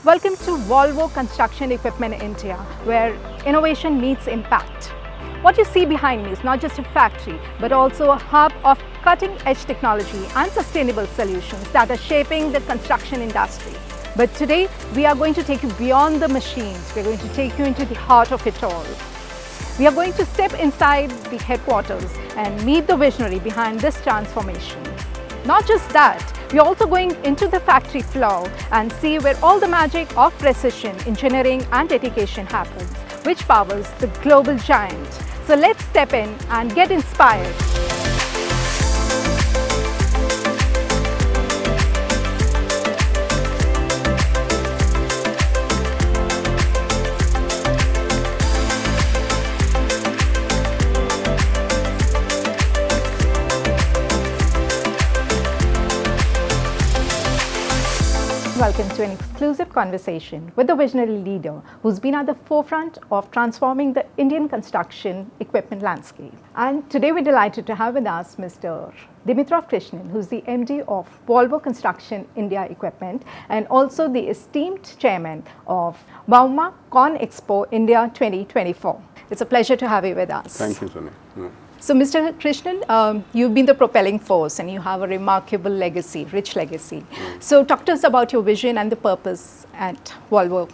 Welcome to Volvo Construction Equipment India, where innovation meets impact. What you see behind me is not just a factory, but also a hub of cutting-edge technology and sustainable solutions that are shaping the construction industry. But today, we are going to take you beyond the machines. We're going to take you into the heart of it all. We are going to step inside the headquarters and meet the visionary behind this transformation. Not just that, we're also going into the factory floor and see where all the magic of precision, engineering and dedication happens, which powers the global giant. So let's step in and get inspired. Welcome to an exclusive conversation with the visionary leader who's been at the forefront of transforming the Indian construction equipment landscape. And today we're delighted to have with us Mr. Dimitrov Krishnan, who's the MD of Volvo Construction India Equipment and also the esteemed chairman of Bauma Conexpo India 2024. It's a pleasure to have you with us. Thank you, Sunny. So, Mr. Krishnan, you've been the propelling force and you have a remarkable legacy, rich legacy. So, talk to us about your vision and the purpose at Volvo.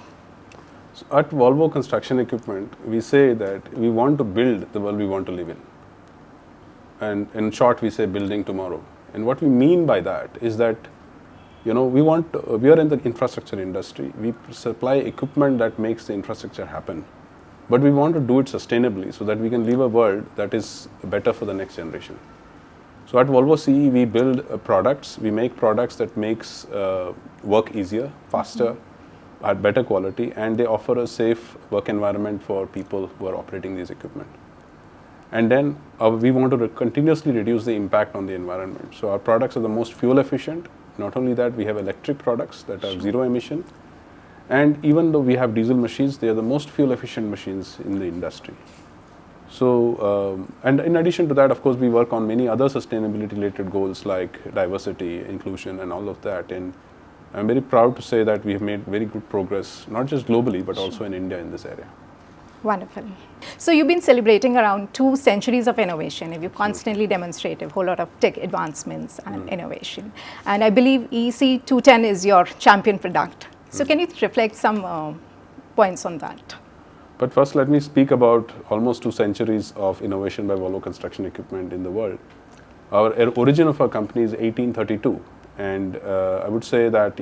So at Volvo Construction Equipment, we say that we want to build the world we want to live in. And in short, we say building tomorrow. And what we mean by that is that, we are in the infrastructure industry. We supply equipment that makes the infrastructure happen. But we want to do it sustainably so that we can leave a world that is better for the next generation. So at Volvo CE, we build products, we make products that makes work easier, faster, at better quality, and they offer a safe work environment for people who are operating these equipment. And then we want to continuously reduce the impact on the environment. So our products are the most fuel efficient. Not only that, we have electric products that are zero emission. And even though we have diesel machines, they are the most fuel efficient machines in the industry. So, and in addition to that, of course, we work on many other sustainability related goals like diversity, inclusion and all of that. And I'm very proud to say that we have made very good progress, not just globally, but also in India in this area. Wonderful. So you've been celebrating around 2 centuries of innovation and you constantly demonstrate a whole lot of tech advancements and innovation. And I believe EC210 is your champion product. So can you reflect some points on that? But first, let me speak about almost 2 centuries of innovation by Volvo Construction Equipment in the world. Our origin of our company is 1832. And I would say that,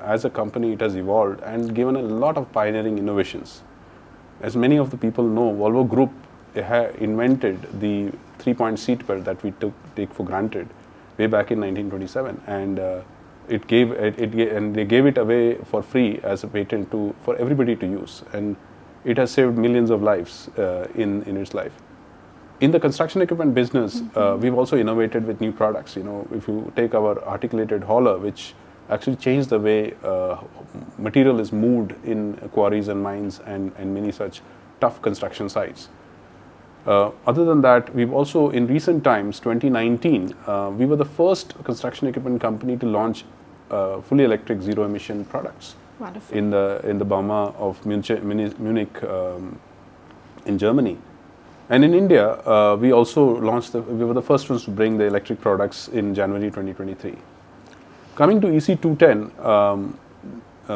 as a company, it has evolved and given a lot of pioneering innovations. As many of the people know, Volvo Group invented the 3-point seat belt that we take for granted way back in 1927. And they gave it away for free as a patent for everybody to use, and it has saved millions of lives in its life. In the construction equipment business, we've also innovated with new products. If you take our articulated hauler, which actually changed the way material is moved in quarries and mines and many such tough construction sites. Other than that, we've also, in recent times, 2019, we were the first construction equipment company to launch fully electric zero emission products. Wonderful. in the Bauma of Munich in Germany. And in India, we also launched, we were the first ones to bring the electric products in January 2023. Coming to EC210,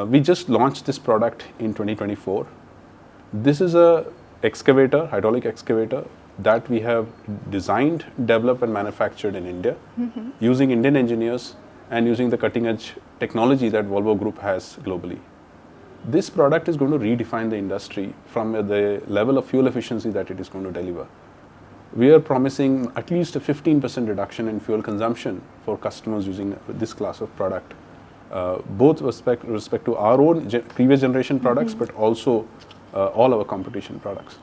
we just launched this product in 2024. This is a excavator, hydraulic excavator, that we have designed, developed and manufactured in India using Indian engineers and using the cutting edge technology that Volvo Group has globally. This product is going to redefine the industry from the level of fuel efficiency that it is going to deliver. We are promising at least a 15% reduction in fuel consumption for customers using this class of product, both with respect to our own previous generation products, but also all our competition products.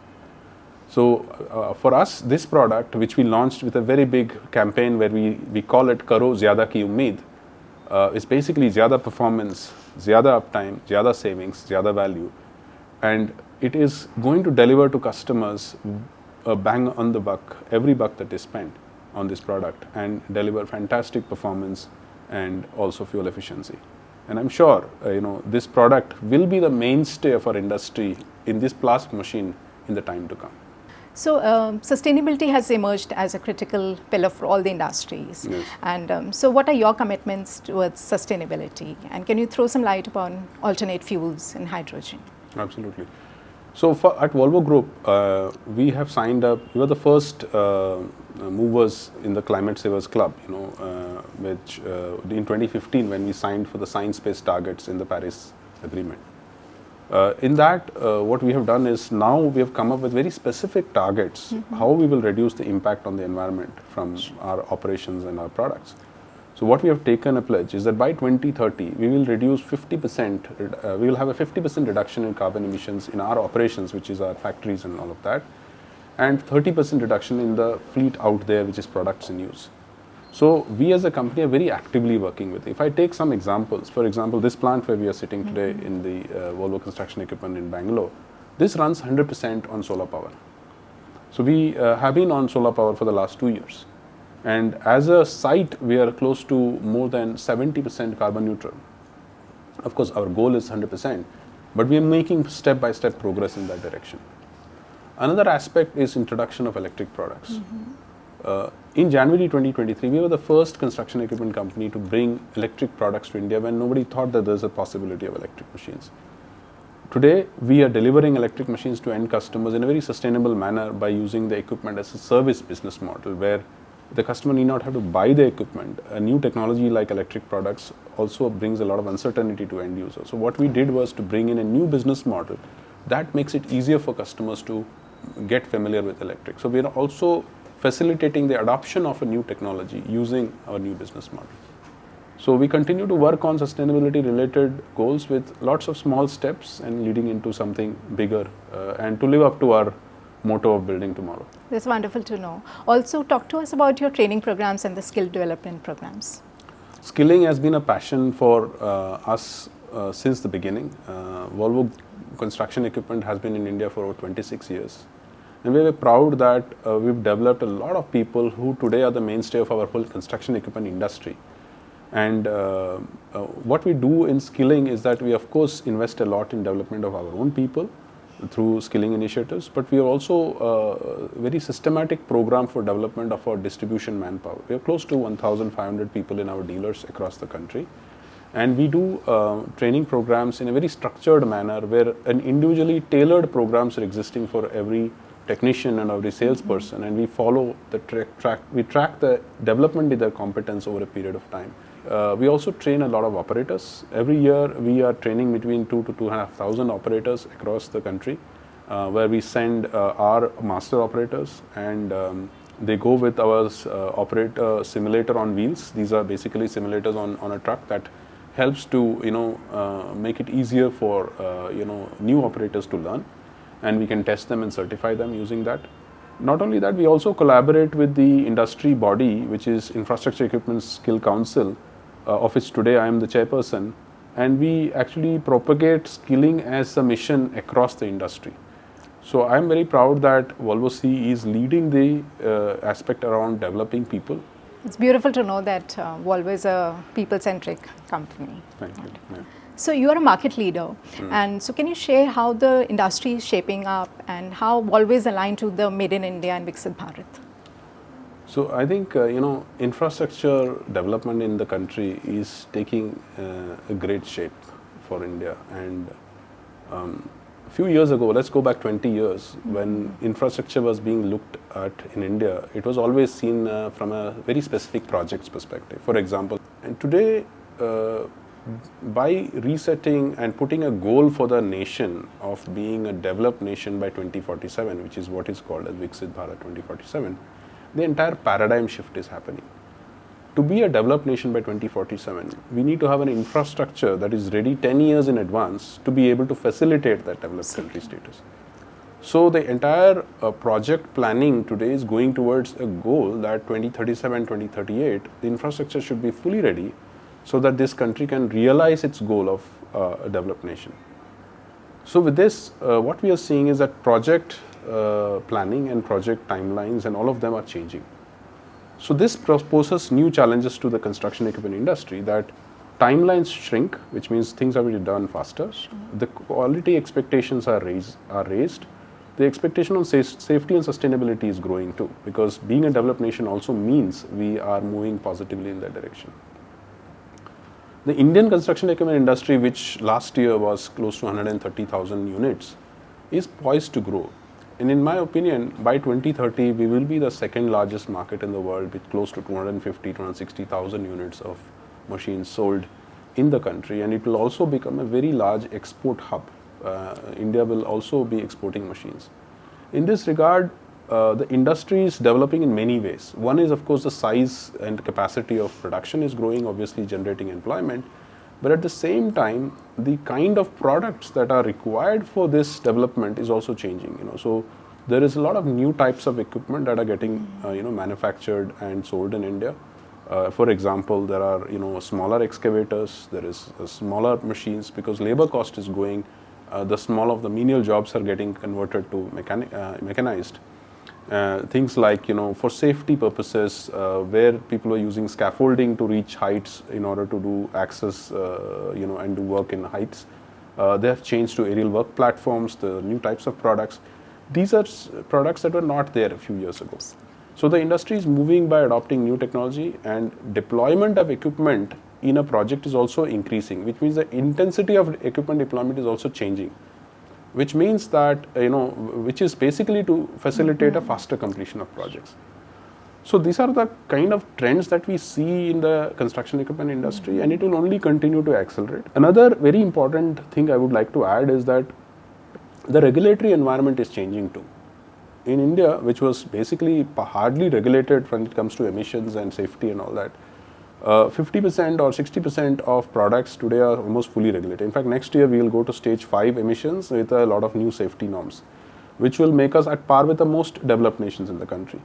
So for us, this product, which we launched with a very big campaign where we call it Karo Zyada Ki Umeed, is basically zyada performance, zyada uptime, zyada savings, zyada value, and it is going to deliver to customers a bang on the buck, every buck that is spent on this product, and deliver fantastic performance and also fuel efficiency. And I'm sure this product will be the mainstay of our industry in this plastic machine in the time to come. So sustainability has emerged as a critical pillar for all the industries. Yes. And so what are your commitments towards sustainability? And can you throw some light upon alternate fuels and hydrogen? Absolutely. So at Volvo Group, we have signed up. We were the first movers in the Climate Savers Club, which in 2015 when we signed for the science-based targets in the Paris Agreement. In that, what we have done is now we have come up with very specific targets, how we will reduce the impact on the environment from our operations and our products. So what we have taken a pledge is that by 2030, we will reduce 50%, we will have a 50% reduction in carbon emissions in our operations, which is our factories and all of that, and 30% reduction in the fleet out there, which is products in use. So we as a company are very actively working with it. If I take some examples, for example, this plant where we are sitting today in the Volvo construction equipment in Bangalore, this runs 100% on solar power. So we have been on solar power for the last 2 years. And as a site, we are close to more than 70% carbon neutral. Of course, our goal is 100%, but we are making step-by-step progress in that direction. Another aspect is introduction of electric products. In January 2023, we were the first construction equipment company to bring electric products to India when nobody thought that there's a possibility of electric machines. Today, we are delivering electric machines to end customers in a very sustainable manner by using the equipment as a service business model, where the customer need not have to buy the equipment. A new technology like electric products also brings a lot of uncertainty to end users. So what we did was to bring in a new business model that makes it easier for customers to get familiar with electric. So we are also facilitating the adoption of a new technology using our new business model. So we continue to work on sustainability related goals with lots of small steps and leading into something bigger and to live up to our motto of building tomorrow. That's wonderful to know. Also, talk to us about your training programs and the skill development programs. Skilling has been a passion for us since the beginning. Volvo construction equipment has been in India for over 26 years. And we are proud that we've developed a lot of people who today are the mainstay of our whole construction equipment industry. And what we do in skilling is that we of course invest a lot in development of our own people through skilling initiatives, but we are also a very systematic program for development of our distribution manpower. We have close to 1,500 people in our dealers across the country. And we do training programs in a very structured manner where an individually tailored programs are existing for every technician and every salesperson, and we follow the we track the development of their competence over a period of time. We also train a lot of operators. Every year we are training between 2,000 to 2,500 operators across the country, where we send our master operators and they go with our operator simulator on wheels. These are basically simulators on a truck that helps to make it easier for new operators to learn, and we can test them and certify them using that. Not only that, we also collaborate with the industry body, which is Infrastructure Equipment Skill Council, of which today I am the chairperson, and we actually propagate skilling as a mission across the industry. So I am very proud that Volvo CE is leading the aspect around developing people. It's beautiful to know that Volvo is a people-centric company. Thank you. Yeah. So you are a market leader, and so can you share how the industry is shaping up and how Volvo is aligned to the Made in India and Viksit Bharat? So I think infrastructure development in the country is taking a great shape for India. And a few years ago, let's go back 20 years, when infrastructure was being looked at in India, it was always seen from a very specific projects perspective, for example. And today, by resetting and putting a goal for the nation of being a developed nation by 2047, which is what is called as Viksit Bharat 2047, the entire paradigm shift is happening. To be a developed nation by 2047, we need to have an infrastructure that is ready 10 years in advance to be able to facilitate that developed country status. So the entire project planning today is going towards a goal that 2037, 2038, the infrastructure should be fully ready so that this country can realize its goal of a developed nation. So with this, what we are seeing is that project planning and project timelines and all of them are changing. So this poses new challenges to the construction equipment industry, that timelines shrink, which means things are to be done faster. The quality expectations are raised. The expectation on safety and sustainability is growing too, because being a developed nation also means we are moving positively in that direction. The Indian construction equipment industry, which last year was close to 130,000 units, is poised to grow. And in my opinion, by 2030, we will be the second largest market in the world with close to 250, 260,000 units of machines sold in the country. And it will also become a very large export hub. India will also be exporting machines. In this regard, the industry is developing in many ways. One is, of course, the size and capacity of production is growing, obviously generating employment. But at the same time, the kind of products that are required for this development is also changing. So there is a lot of new types of equipment that are getting manufactured and sold in India. For example, there are smaller excavators. There is smaller machines because labor cost is going. The menial jobs are getting converted to mechanized. Things like for safety purposes, where people are using scaffolding to reach heights in order to do access, and do work in heights. They have changed to aerial work platforms, the new types of products. These are products that were not there a few years ago. So the industry is moving by adopting new technology, and deployment of equipment in a project is also increasing, which means the intensity of equipment deployment is also changing, which means that, which is basically to facilitate a faster completion of projects. So these are the kind of trends that we see in the construction equipment industry, and it will only continue to accelerate. Another very important thing I would like to add is that the regulatory environment is changing too. In India, which was basically hardly regulated when it comes to emissions and safety and all that, 50% or 60% of products today are almost fully regulated. In fact, next year we will go to stage 5 emissions with a lot of new safety norms, which will make us at par with the most developed nations in the country.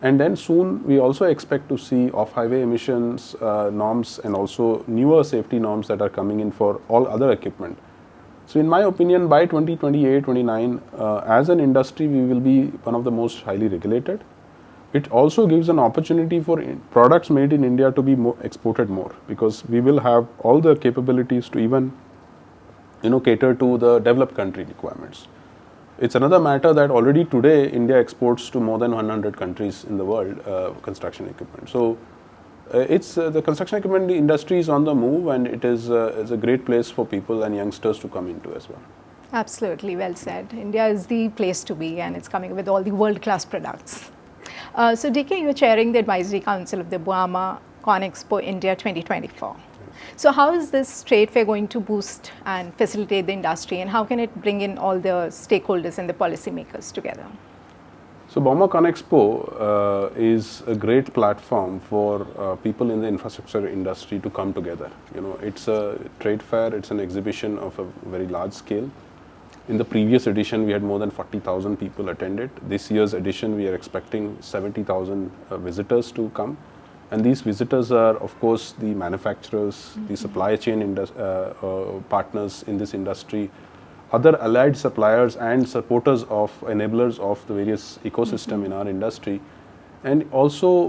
And then soon we also expect to see off-highway emissions norms and also newer safety norms that are coming in for all other equipment. So in my opinion, by 2028, 29, as an industry, we will be one of the most highly regulated. It also gives an opportunity for products made in India to be exported more, because we will have all the capabilities to even cater to the developed country requirements. It's another matter that already today India exports to more than 100 countries in the world construction equipment. So it's the construction equipment industry is on the move, and it is a great place for people and youngsters to come into as well. Absolutely, well said. India is the place to be, and it's coming with all the world-class products. So DK, you're chairing the Advisory Council of the Bauma Conexpo India 2024. So how is this trade fair going to boost and facilitate the industry, and how can it bring in all the stakeholders and the policymakers together? So Bauma Conexpo is a great platform for people in the infrastructure industry to come together. It's a trade fair, it's an exhibition of a very large scale. In the previous edition, we had more than 40,000 people attended. This year's edition, we are expecting 70,000 visitors to come. And these visitors are, of course, the manufacturers, the supply chain partners in this industry, other allied suppliers and supporters of enablers of the various ecosystem in our industry, and also,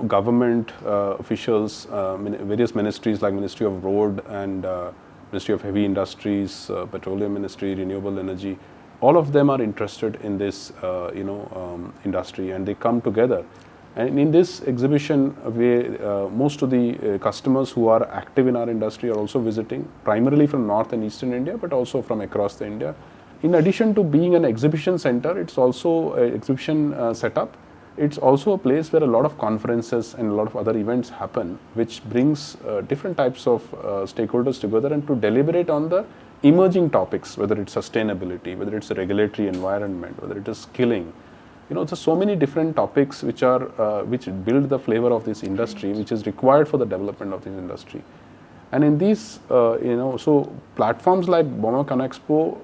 government officials, various ministries like Ministry of Road and Ministry of Heavy Industries, Petroleum Ministry, Renewable Energy. All of them are interested in this, industry, and they come together. And in this exhibition, most of the customers who are active in our industry are also visiting, primarily from North and Eastern India, but also from across the India. In addition to being an exhibition center, it's also an exhibition setup. It's also a place where a lot of conferences and a lot of other events happen, which brings different types of stakeholders together and to deliberate on the emerging topics, whether it's sustainability, whether it's a regulatory environment, whether it is skilling. There's so many different topics which build the flavor of this industry, which is required for the development of this industry. And in these, so platforms like Bauma Conexpo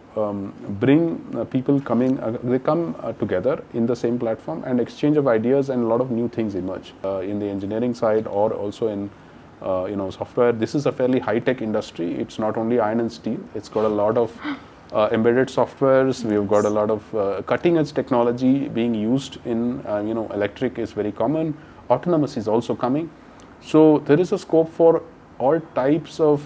bring people coming, they come together in the same platform, and exchange of ideas, and a lot of new things emerge in the engineering side or also in software. This is a fairly high-tech industry. It's not only iron and steel. It's got a lot of embedded softwares. We've got a lot of cutting-edge technology being used in, electric is very common. Autonomous is also coming. So there is a scope for all types of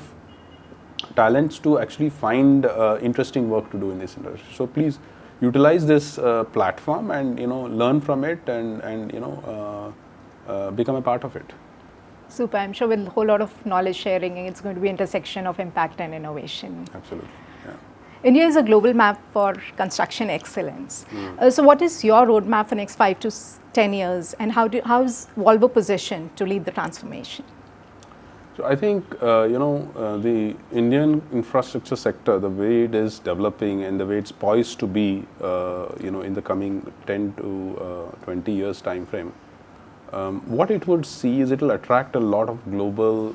talents to actually find interesting work to do in this industry. So please utilize this platform and learn from it and become a part of it. Super. I'm sure with a whole lot of knowledge sharing, it's going to be intersection of impact and innovation. Absolutely. Yeah. India is a global map for construction excellence. So what is your roadmap for next 5 to 10 years, and how is Volvo positioned to lead the transformation? So I think the Indian infrastructure sector, the way it is developing and the way it's poised to be, in the coming 10 to 20 years time frame, what it would see is it will attract a lot of global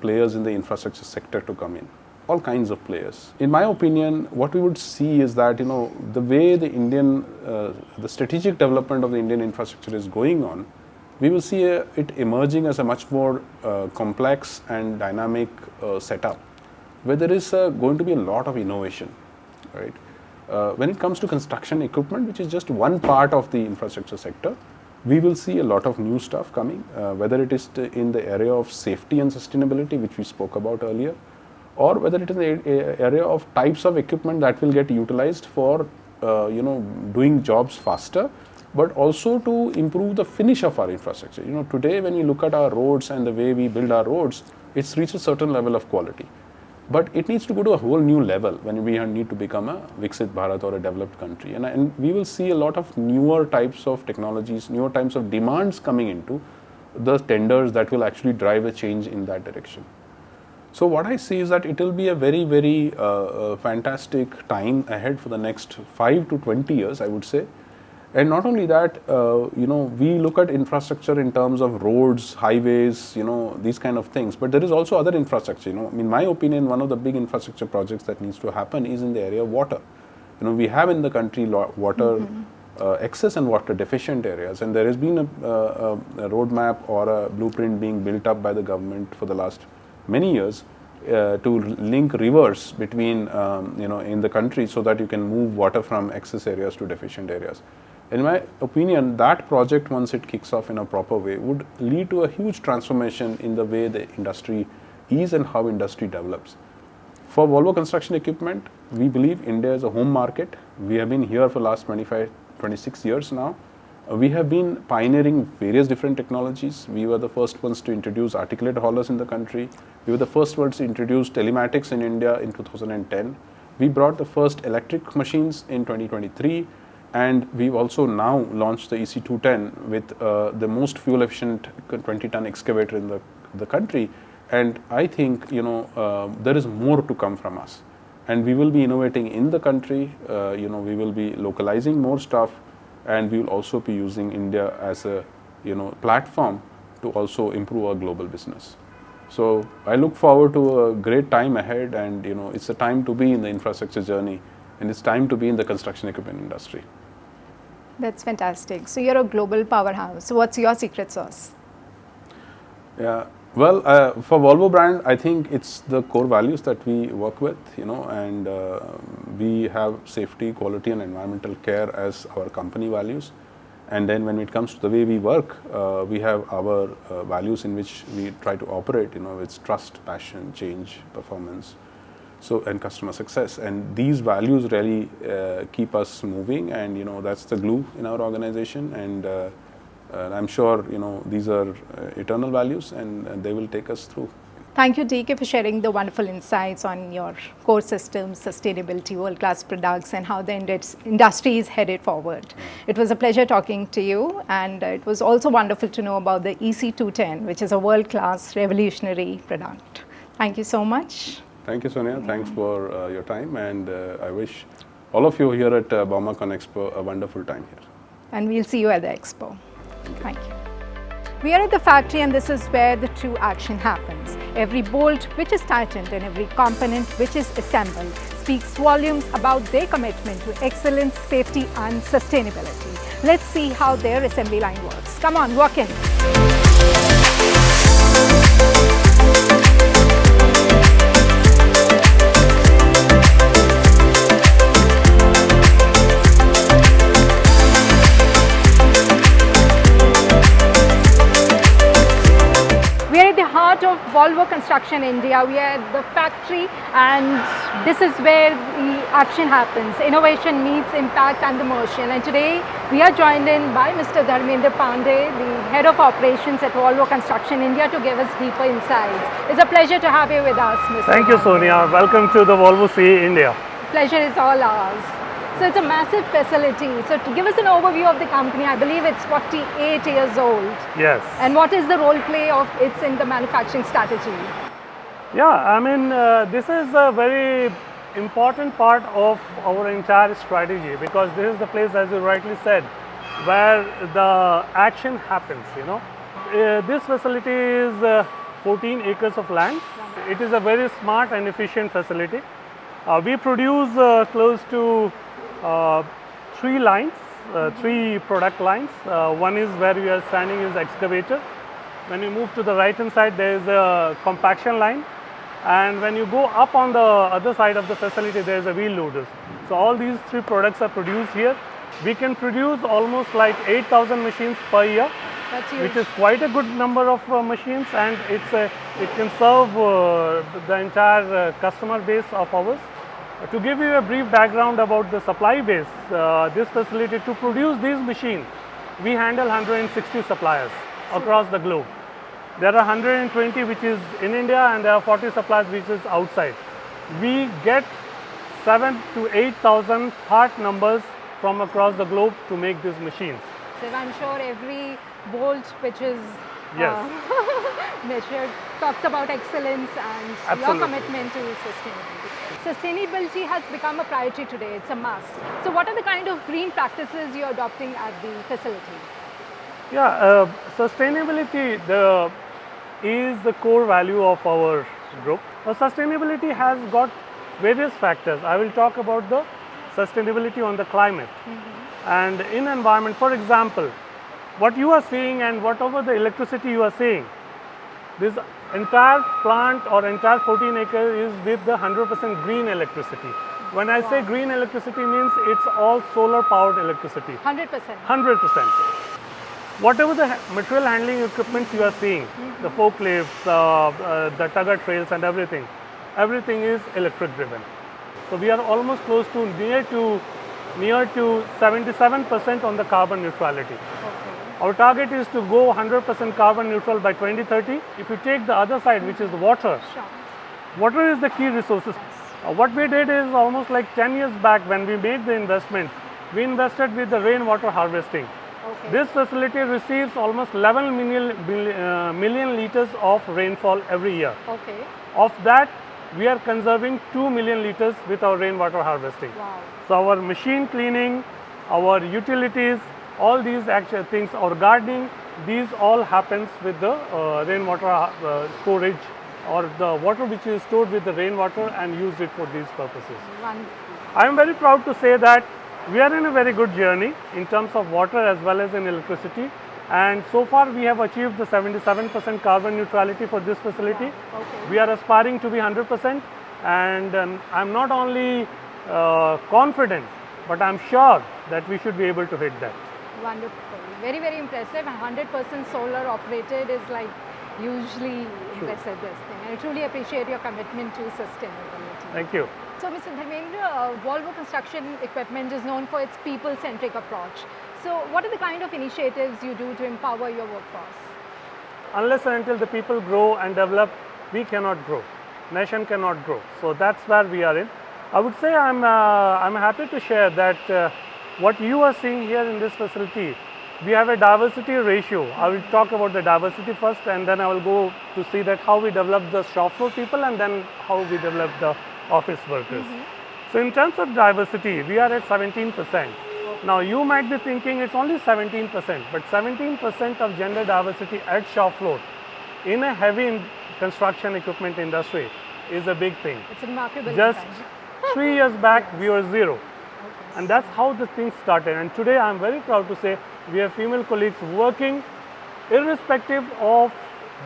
players in the infrastructure sector to come in, all kinds of players. In my opinion, what we would see is that the way the strategic development of the Indian infrastructure is going on, we will see it emerging as a much more complex and dynamic setup, where there is going to be a lot of innovation, right? When it comes to construction equipment, which is just one part of the infrastructure sector, we will see a lot of new stuff coming, whether it is in the area of safety and sustainability, which we spoke about earlier, or whether it is in the area of types of equipment that will get utilized for doing jobs faster, but also to improve the finish of our infrastructure. Today when we look at our roads and the way we build our roads, it's reached a certain level of quality. But it needs to go to a whole new level when we need to become a Viksit Bharat or a developed country. And we will see a lot of newer types of technologies, newer types of demands coming into the tenders that will actually drive a change in that direction. So what I see is that it will be a very, very fantastic time ahead for the next 5 to 20 years, I would say. And not only that, we look at infrastructure in terms of roads, highways, these kind of things. But there is also other infrastructure. In my opinion, one of the big infrastructure projects that needs to happen is in the area of water. We have in the country water excess and water deficient areas, and there has been a roadmap or a blueprint being built up by the government for the last many years to link rivers between, in the country, so that you can move water from excess areas to deficient areas. In my opinion, that project, once it kicks off in a proper way, would lead to a huge transformation in the way the industry is and how industry develops. For Volvo Construction Equipment, we believe India is a home market. We have been here for the last 25, 26 years now. We have been pioneering various different technologies. We were the first ones to introduce articulate haulers in the country. We were the first ones to introduce telematics in India in 2010. We brought the first electric machines in 2023. And we've also now launched the EC210 with the most fuel efficient 20-ton excavator in the country. And I think, there is more to come from us. And we will be innovating in the country, we will be localizing more stuff, and we will also be using India as a, platform to also improve our global business. So I look forward to a great time ahead, and, it's a time to be in the infrastructure journey, and it's time to be in the construction equipment industry. That's fantastic. So you're a global powerhouse. So what's your secret sauce? Yeah, well, for Volvo brand, I think it's the core values that we work with, and we have safety, quality and environmental care as our company values. And then when it comes to the way we work, we have our values in which we try to operate, it's trust, passion, change, performance, and customer success. And these values really keep us moving, and that's the glue in our organization. And I'm sure these are eternal values, and they will take us through. Thank you, DK, for sharing the wonderful insights on your core systems, sustainability, world-class products, and how the industry is headed forward. It was a pleasure talking to you, and it was also wonderful to know about the EC210, which is a world-class revolutionary product. Thank you so much. Thank you, Sonia. Thanks for your time, and I wish all of you here at Bauma Conexpo a wonderful time here. And we'll see you at the Expo. Thank you. We are at the factory, and this is where the true action happens. Every bolt which is tightened and every component which is assembled speaks volumes about their commitment to excellence, safety and sustainability. Let's see how their assembly line works. Come on, walk in. Of Volvo Construction India. We are at the factory, and this is where the action happens. Innovation meets impact and the motion. And today we are joined in by Mr. Dharmendra Pandey, the Head of Operations at Volvo Construction India, to give us deeper insights. It's a pleasure to have you with us, Mr. Thank you, Sonia. Welcome to the Volvo CE India. Pleasure is all ours. So it's a massive facility. So to give us an overview of the company, I believe it's 48 years old. Yes. And what is the role play of it in the manufacturing strategy? Yeah, I mean, this is a very important part of our entire strategy, because this is the place, as you rightly said, where the action happens, you know. This facility is 14 acres of land. It is a very smart and efficient facility. We produce close to 3 lines, 3 product lines. One is where we are standing is excavator. When you move to the right hand side, there is a compaction line, and when you go up on the other side of the facility, there is a wheel loaders. So all these 3 products are produced here. We can produce almost like 8,000 machines per year. That's huge. Which is quite a good number of machines, and it can serve the entire customer base of ours. To give you a brief background about the supply base, this facility, to produce these machines, we handle 160 suppliers across the globe. There are 120 which is in India, and there are 40 suppliers which is outside. We get 7,000 to 8,000 part numbers from across the globe to make these machines. So I'm sure every bolt which is measured talks about excellence and Absolutely. your commitment to sustainability. Sustainability has become a priority today. It's a must. So what are the kind of green practices you're adopting at the facility? Yeah, sustainability is the core value of our group. Sustainability has got various factors. I will talk about the sustainability on the climate and in environment. For example, what you are seeing and whatever the electricity you are seeing, this entire plant or entire 14 acres is with the 100% green electricity. When I say green electricity, means it's all solar powered electricity. 100%. 100%. Whatever the material handling equipment you are seeing, the forklifts, the tugger trails and everything is electric driven. So we are almost close to near to 77% on the carbon neutrality. Our target is to go 100% carbon neutral by 2030. If you take the other side, which is the water, water is the key resources. What we did is almost like 10 years back when we made the investment, we invested with the rainwater harvesting. This facility receives almost 11 million liters of rainfall every year. Of that, we are conserving 2 million liters with our rainwater harvesting. So our machine cleaning, our utilities, all these actual things, our gardening, these all happens with the rainwater storage, or the water which is stored with the rainwater and used it for these purposes. I am very proud to say that we are in a very good journey in terms of water as well as in electricity, and so far we have achieved the 77% carbon neutrality for this facility. We are aspiring to be 100%, and I'm not only confident, but I'm sure that we should be able to hit that. Wonderful. Very, very impressive. 100% solar operated is like hugely impressive, this thing. I truly appreciate your commitment to sustainability. Thank you. So Mr. Dharmendra, Volvo Construction Equipment is known for its people-centric approach. So what are the kind of initiatives you do to empower your workforce? Unless and until the people grow and develop, we cannot grow. Nation cannot grow. So that's where we are in. I would say I'm happy to share that what you are seeing here in this facility, we have a diversity ratio. I will talk about the diversity first, and then I will go to see that how we develop the shop floor people and then how we develop the office workers. So in terms of diversity, we are at 17%. Now you might be thinking it's only 17%, but 17% of gender diversity at shop floor in a heavy construction equipment industry is a big thing. It's remarkable. Just 3 years back, we were 0. And that's how the thing started. And today I'm very proud to say we have female colleagues working irrespective of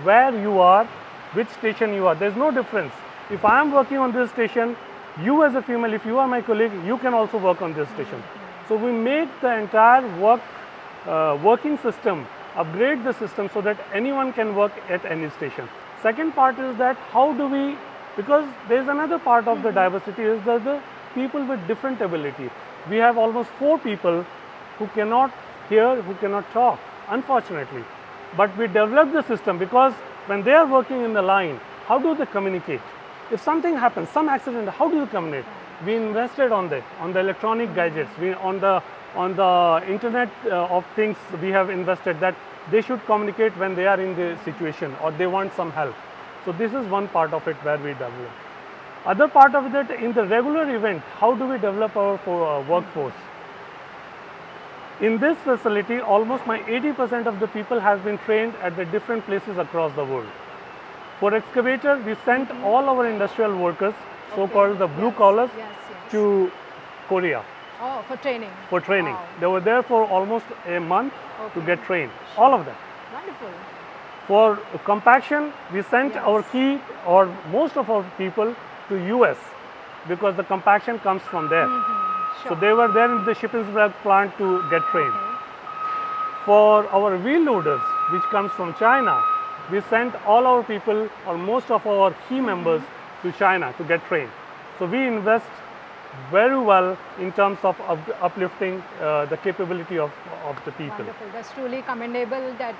where you are, which station you are. There's no difference. If I am working on this station, you as a female, if you are my colleague, you can also work on this station. So we make the entire working system, upgrade the system so that anyone can work at any station. Second part is that how do we, because there is another part of the diversity is that the people with different ability. We have almost 4 people who cannot hear, who cannot talk, unfortunately. But we developed the system because when they are working in the line, how do they communicate? If something happens, some accident, how do you communicate? We invested on that, on the electronic gadgets, on the internet of things we have invested that they should communicate when they are in the situation or they want some help. So this is one part of it where we develop. Other part of it, in the regular event, how do we develop our workforce? In this facility, almost my 80% of the people has been trained at the different places across the world. For excavator, we sent all our industrial workers, so-called the blue collars, to Korea. Oh, for training. For training. Wow. They were there for almost a month to get trained, all of them. Wonderful. For compaction, we sent our key or most of our people to US because the compaction comes from there. So they were there in the Shippensburg plant to get trained. For our wheel loaders, which comes from China, we sent all our people or most of our key members to China to get trained. So we invest very well in terms of uplifting the capability of the people. Wonderful. That's truly commendable that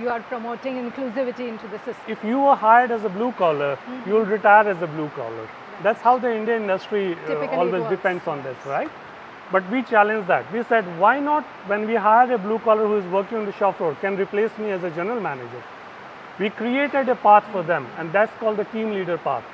you are promoting inclusivity into the system. If you were hired as a blue collar, you will retire as a blue collar. That's how the Indian industry always depends on this, right? But we challenged that. We said, why not when we hire a blue collar who is working on the shop floor can replace me as a general manager? We created a path for them, and that's called the team leader path.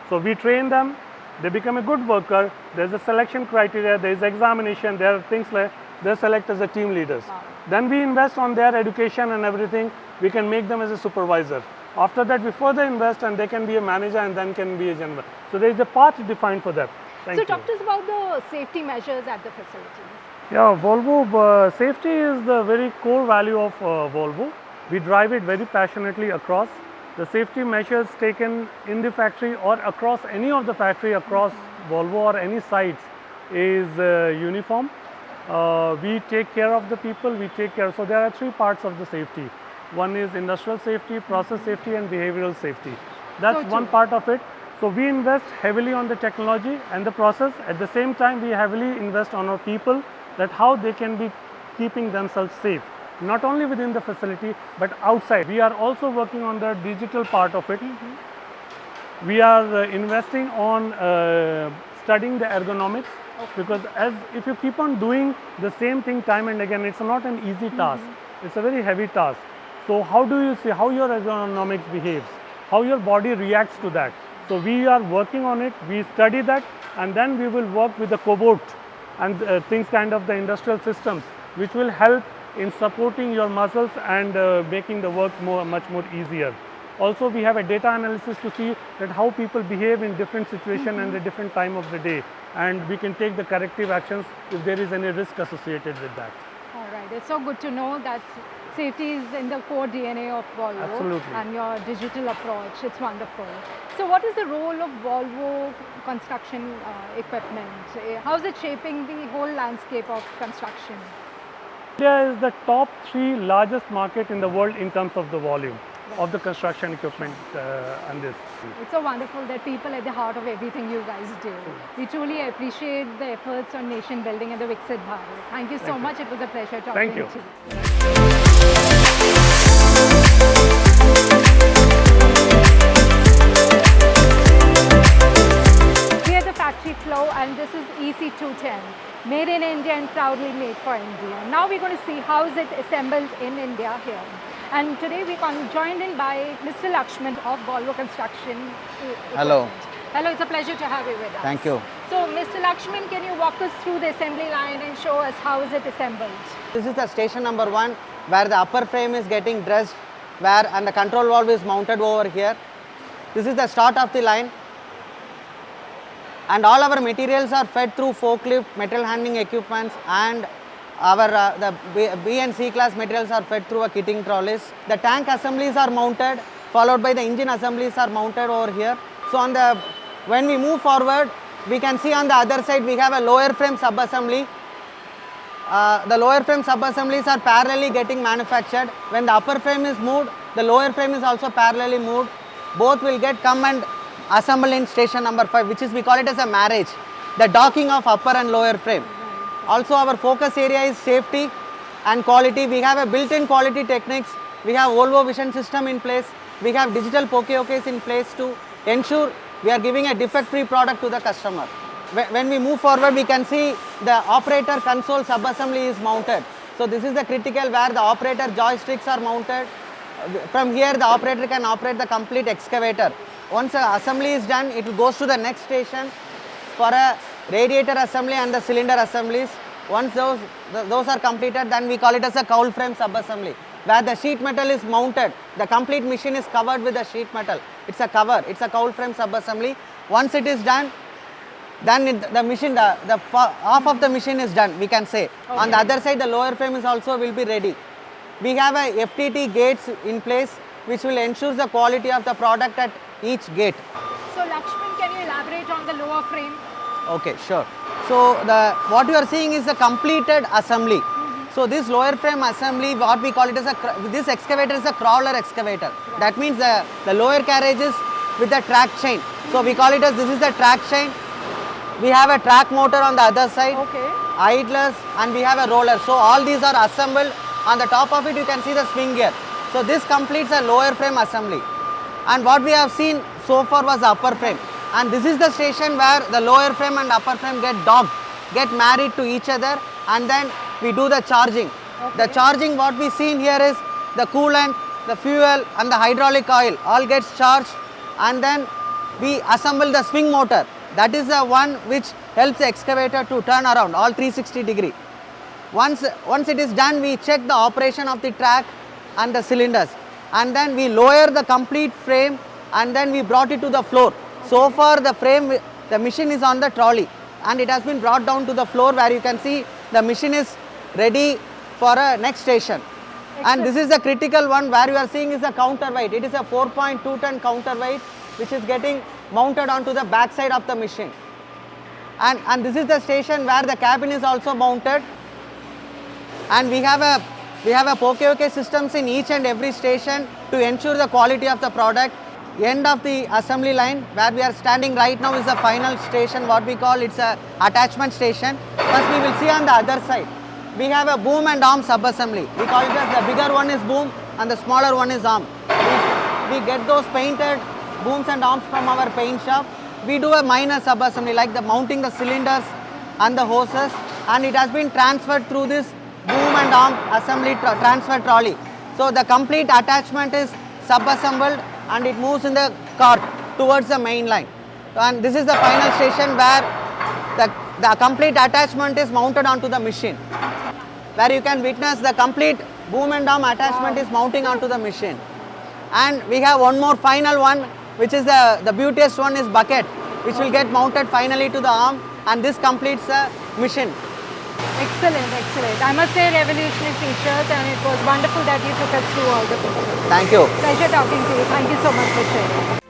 So we train them, they become a good worker, there's a selection criteria, there's examination, there are things like they select as a team leaders. Wow. Then we invest on their education and everything, we can make them as a supervisor. After that, we further invest and they can be a manager and then can be a general. So there is a path defined for them. Thank you. Talk to us about the safety measures at the facility. Yeah, Volvo, safety is the very core value of Volvo. We drive it very passionately across. The safety measures taken in the factory or across any of the factory across Volvo or any sites is uniform. We take care of the people, we take care. So there are 3 parts of the safety. One is industrial safety, process safety and behavioral safety. That's one part of it. So we invest heavily on the technology and the process. At the same time, we heavily invest on our people that how they can be keeping themselves safe. Not only within the facility, but outside. We are also working on the digital part of it. We are investing on studying the ergonomics because if you keep on doing the same thing time and again, it's not an easy task. It's a very heavy task. So how do you see how your ergonomics behaves, how your body reacts to that? So we are working on it, we study that, and then we will work with the cobot and things kind of the industrial systems, which will help in supporting your muscles and making the work much more easier. Also, we have a data analysis to see that how people behave in different situations and a different time of the day, and we can take the corrective actions if there is any risk associated with that. All right, it's so good to know that safety is in the core DNA of Volvo. Absolutely. And your digital approach. It's wonderful. So what is the role of Volvo construction equipment? How is it shaping the whole landscape of construction? India is the top 3 largest market in the world in terms of the volume of the construction equipment and this. It's so wonderful that people at the heart of everything you guys do. We truly appreciate the efforts on nation building and the Viksit Bharat. Thank you so much. It was a pleasure talking to you. We are at the factory floor and this is EC210. Made in India and proudly made for India. Now we're going to see how is it assembled in India here. And today we are joined in by Mr. Lakshman of Volvo Construction Equipment. Hello. Hello, it's a pleasure to have you with us. Thank you. So Mr. Lakshman, can you walk us through the assembly line and show us how is it assembled? This is the station number 1 where the upper frame is getting dressed and the control valve is mounted over here. This is the start of the line. And all our materials are fed through forklift, metal handling equipments, and our the B and C class materials are fed through a kitting trolleys. The tank assemblies are mounted, followed by the engine assemblies are mounted over here. So when we move forward, we can see on the other side we have a lower frame sub-assembly. The lower frame sub-assemblies are parallelly getting manufactured. When the upper frame is moved, the lower frame is also parallelly moved. both will get come and assemble in station number 5, which is we call it as a marriage, the docking of upper and lower frame. Also our focus area is safety and quality. We have a built-in quality techniques. We have Volvo vision system in place. We have digital POKs in place to ensure we are giving a defect-free product to the customer. When we move forward, we can see the operator console sub-assembly is mounted. So this is the critical where the operator joysticks are mounted. From here, the operator can operate the complete excavator. Once the assembly is done, it goes to the next station for a radiator assembly and the cylinder assemblies. Once those are completed, then we call it as a cowl frame sub-assembly, where the sheet metal is mounted. The complete machine is covered with the sheet metal. It's a cover, it's a cowl frame sub-assembly. Once it is done, then the machine, the half of the machine is done, we can say. Okay. On the other side, the lower frame is also will be ready. We have a FTT gates in place, which will ensure the quality of the product at each gate. So Lakshman, can you elaborate on the lower frame? Okay, sure. So what you are seeing is the completed assembly. So this lower frame assembly, what we call it as this excavator is a crawler excavator. Right. That means the lower carriage is with the track chain. So we call it as this is the track chain. We have a track motor on the other side, idlers, and we have a roller. So all these are assembled. On the top of it you can see the swing gear. So this completes a lower frame assembly. And what we have seen so far was the upper frame. And this is the station where the lower frame and upper frame get docked, get married to each other, and then we do the charging. The charging what we seen here is the coolant, the fuel and the hydraulic oil all gets charged, and then we assemble the swing motor. That is the one which helps the excavator to turn around all 360 degree. Once it is done, we check the operation of the track and the cylinders, and then we lower the complete frame, and then we brought it to the floor. So far the frame, the machine is on the trolley and it has been brought down to the floor, where you can see the machine is ready for a next station. Excellent. And this is the critical one where you are seeing is the counterweight. It is a 4.2 ton counterweight which is getting mounted onto the back side of the machine. And this is the station where the cabin is also mounted. And we have a POK systems in each and every station to ensure the quality of the product. End of the assembly line where we are standing right now is the final station, what we call it's a attachment station. First we will see on the other side. We have a boom and arm sub-assembly. We call it as the bigger one is boom and the smaller one is arm. We get those painted booms and arms from our paint shop. We do a minor sub-assembly like the mounting the cylinders and the hoses, and it has been transferred through this boom and arm assembly transfer trolley. So the complete attachment is sub-assembled and it moves in the cart towards the main line. And this is the final station where the complete attachment is mounted onto the machine, where you can witness the complete boom and arm attachment is mounting onto the machine. And we have one more final one, which is the beautiest one is bucket, which will get mounted finally to the arm, and this completes the machine. Excellent, excellent. I must say revolutionary features, and it was wonderful that you took us through all the features. Thank you. Pleasure talking to you. Thank you so much for sharing.